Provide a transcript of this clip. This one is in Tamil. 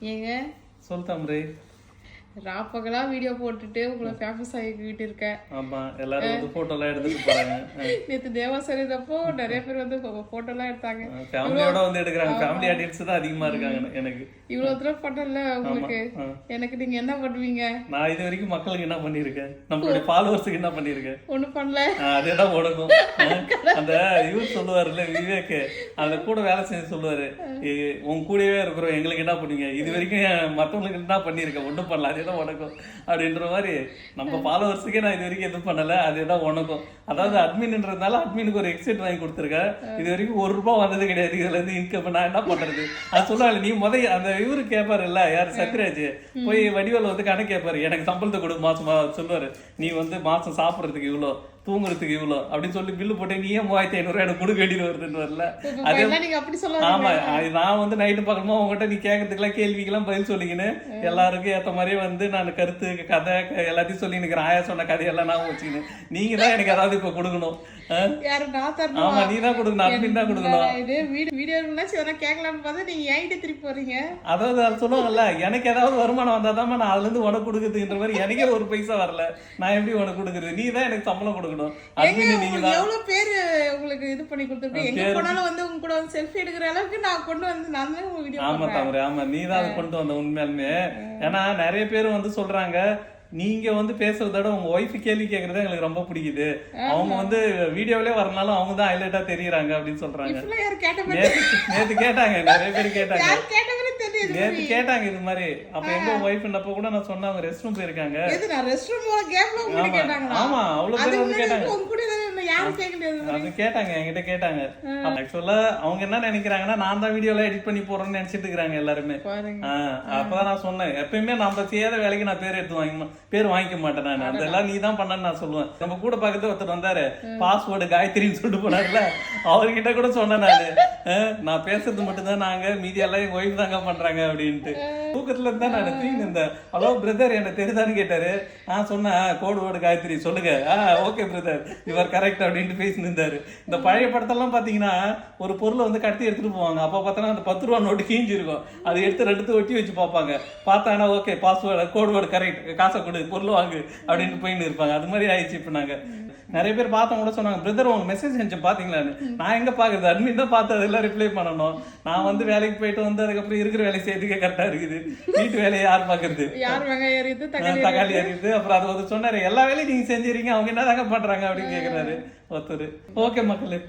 ஏங்க சொல் தம்பி. ராப்பகலா வீடியோ போட்டுட்டு உங்களை ஃபேமஸ் ஆகிக்கிட்டு இருக்கேன். ஆமா, எல்லாரும் வந்து போட்டோலாம் எடுத்துட்டு போறாங்க. நேத்து தேவாசரிதப்போ நிறைய பேர் வந்து போட்டோலாம் எடுத்தாங்க. ஃபேமிலியோட வந்து எடுக்கறாங்க. ஃபேமிலி ஆடியன்ஸ் தான் அதிகமா இருக்காங்க எனக்கு. இவ்வளவு தூரம் பண்ணல உங்களுக்கு. எனக்கு நீங்க என்ன பண்ணுவீங்க? நான் இது வரைக்கும் மக்களுக்கு என்ன பண்ணிருக்கேன், நம்மளுடைய ஃபாலோவர்ஸ்க்கு என்ன பண்ணிருக்கேன்? ஒண்ணும் பண்ணல. அதேதான் உனக்கும். அந்த இவர் சொல்லுவாருல்ல விவேக், அந்த கூட வேலை செஞ்சு சொல்லுவாரு, உன் கூடவே இருக்கிறோம் எங்களுக்கு என்ன பண்ணுவீங்க, இது வரைக்கும் மற்றவங்களுக்கு என்ன பண்ணிருக்கேன், ஒண்ணும் பண்ணல, அதேதான் உனக்கும் அப்படின்ற மாதிரி. நம்ம ஃபாலோவர்ஸுக்கே நான் இது வரைக்கும் எதுவும் பண்ணல, அதேதான் உனக்கும். அதாவது அட்மின்ன்றதுனால அட்மினுக்கு ஒரு எக்ஸைட் வாங்கி கொடுத்துருக்கேன். இது வரைக்கும் ₹1 வந்தது கிடையாது. இதுல இருந்து இன்கம் நான் என்ன பண்றது? அது சொல்லுவாங்க. நீ அந்த இவரு கேட்பாரு இல்ல, யாரு சத்யராஜ் போய் வடிவேல் வந்து கணக்கு கேட்பாரு, எனக்கு சம்பளத்தை கொடு மாசமா சொல்லுவாரு, நீ வந்து மாசம் சாப்பிடறதுக்கு இவ்வளோ, தூங்குறதுக்கு இவ்வளோ அப்படின்னு சொல்லி பில்லு போட்டு நீயே 3500 எனக்கு கொடுக்க வேண்டியது வருதுன்னு வரல. அதே ஆமா, நான் வந்து நைட்டு பக்கமா உங்ககிட்ட நீ கேட்கறதுக்கெல்லாம் கேள்விக்கெல்லாம் பதில் சொல்லிக்கின்னு எல்லாருக்கும் ஏத்த மாதிரியே வந்து நான் கருத்து கதை எல்லாத்தையும் சொல்லி நிக்கிறேன். ஆயா சொன்ன கதையெல்லாம் நான் வச்சுக்கின்னு நீங்க தான் எனக்கு ஏதாவது இப்ப கொடுக்கணும். ஆமா, நீ தான் கொடுக்கணும், அட்மின் தான் கொடுக்கணும். அதாவது அது சொல்லுவாங்கல்ல, எனக்கு ஏதாவது வருமானம் வந்தாதான் நான் அதுல இருந்து உனக்கு கொடுக்குறதுன்ற மாதிரி. எனக்கே ஒரு பைசா வரல, நான் எப்படி உனக்கு கொடுக்குறது? நீ தான் எனக்கு சம்பளம் கொடுக்கணும். எவ்வளவு பேரு உங்களுக்கு இது பண்ணி கொடுத்துருக்கீங்க. எங்க போனாலும் வந்து உங்க கூட வந்து செல்ஃபி எடுக்கிற அளவுக்கு நான் கொண்டு வந்து நான் தான் உங்க வீடியோ. ஆமா தவறு, ஆமா, நீ தான் அதை கொண்டு வந்த உண்மையாலுமே. ஏன்னா நிறைய பேர் வந்து சொல்றாங்க, நீங்க வந்து பேசுறதோட உங்க ஒய்ஃப் கேள்வி கேக்குறது எங்களுக்கு ரொம்ப பிடிக்குது, அவங்க வந்து வீடியோவிலே வரனாலும் அவங்க தான் ஹைலைட்டா தெரியுறாங்க அப்படின்னு சொல்றாங்க. நேத்து கேட்டாங்க, நிறைய பேர் கேட்டாங்க, நேத்து கேட்டாங்க இது மாதிரி. அப்ப எங்க ஒய்ஃப்ன்றப்ப கூட நான் சொன்னேன் அவங்க ரெஸ்ட் ரூம் போயிருக்காங்க. ஆமா, அவ்வளவு பேர் வந்து கேட்டாங்க. அது கேட்டாங்க, என்கிட்ட கேட்டாங்க. ஆக்சுவலா அவங்க என்ன நினைக்கிறாங்கன்னா, நான் தான் வீடியோல எடிட் பண்ணி போறேன்னு நினைச்சிட்டு இருக்காங்க எல்லாருமே. அப்பதான் நான் சொன்னேன், எப்பயுமே நம்ம செய்யாத வேலைக்கு நான் பேர் வாங்கிக்க மாட்டேன். நான் அதெல்லாம் நீ தான் பண்ணன்னு நான் சொல்லுவேன். நம்ம கூட பக்கத்துல ஒருத்தர் வந்தாரு, பாஸ்வேர்டு காயத்ரின்னு சொல்லிட்டு போனார்ல, அவர்கிட்ட கூட சொன்னேன் நான் பேசுறது மட்டும் தான் நாங்க, மீதி எல்லாம் எங்க ஒய்ஃப் தாங்க பண்றாங்க அப்படின்ட்டு. தூக்கத்துல இருந்தா நான் தூங்கி இருந்தேன். ஹலோ பிரதர், என்ன தெரியுதான்னு கேட்டாரு. சொன்னேன், கோடு காயத்ரி சொல்லுங்க. ஓகே பிரதர், யுவர் கரெக்ட் அப்படின்ட்டு பேசி நின்றாரு. இந்த பழைய படத்தெல்லாம் பாத்தீங்கன்னா ஒரு பொருளை வந்து கடத்தி எடுத்துட்டு போவாங்க. அப்ப பார்த்தோன்னா அந்த ₹10 நோட்டு கீஞ்சி இருக்கும், அதை எடுத்து 2 ஒட்டி வச்சு பார்ப்பாங்க. பார்த்தாங்கன்னா ஓகே பாஸ்வேர்டு கோடு கரெக்ட், காசை கொடு, பொருள் வாங்கு அப்படின்னு போயின்னு இருப்பாங்க. அது மாதிரி ஆயிடுச்சு. இப்ப நாங்க நிறைய பேர் பார்த்தவங்க கூட சொன்னாங்க, பிரதர் உங்க மெசேஜ் செஞ்சு பாத்தீங்களான்னு. நான் எங்க பாக்குறது, அட்மின் தான் பார்த்து அதெல்லாம் ரிப்ளை பண்ணணும். நான் வந்து வேலைக்கு போயிட்டு வந்து அதுக்கப்புறம் இருக்கிற வேலை செய்யறதுக்கே கரெக்டா இருக்குது. வீட்டு வேலையை யார் பாக்குறது? தக்காளி அறியுது. அப்புறம் அது ஒரு சொன்னாரு, எல்லா வேலையும் நீங்க செஞ்சிருக்கீங்க, அவங்க என்ன தாங்க பண்றாங்க அப்படின்னு கேக்குறாரு ஒருத்தர். ஓகே மக்களே.